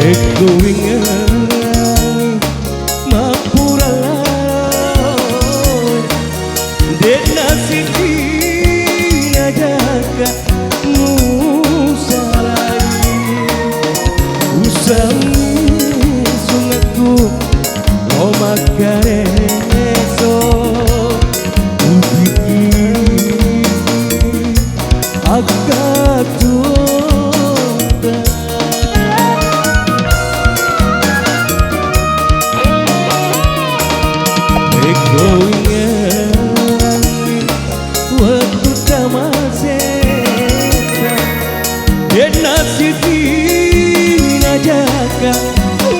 Going mapuralay Dena siti ngajaka musarai Usang sungatku omakareso Ubiki agatu waktu tamaseta Dena siti ngajaka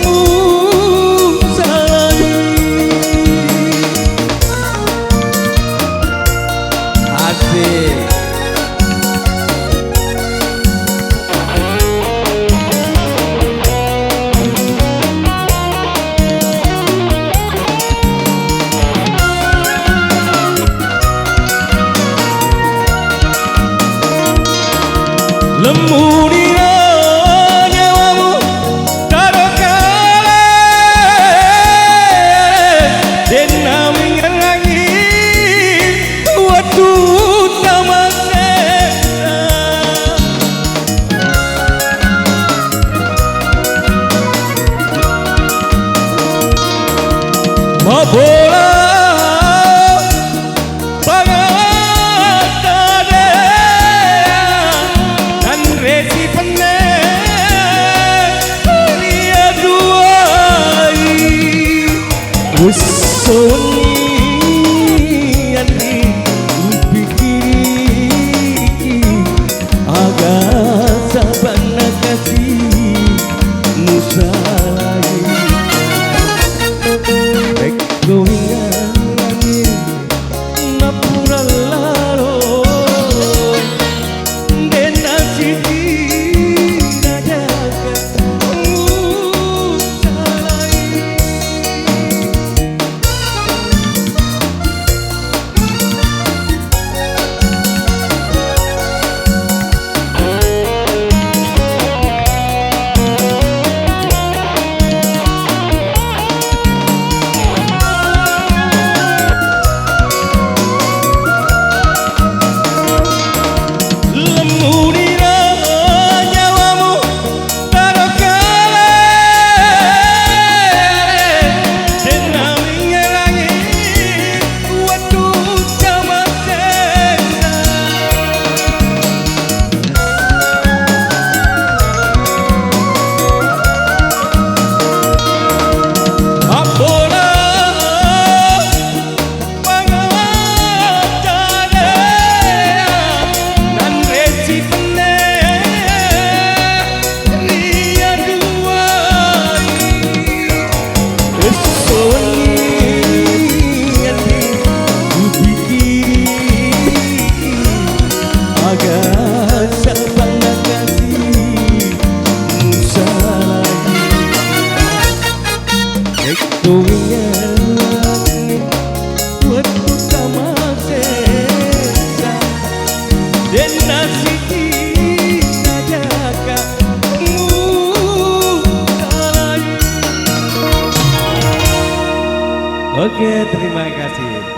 musarai Asik Lemu dina nyawamu taruh kalah Dena mengerangi waktu tamaseta Mabola Usoni andi upikiri agak sabana kasih musai Ekoingan napuralaro Dena siti ngajaka Dena siti ngajaka musarai Oke, terima kasih.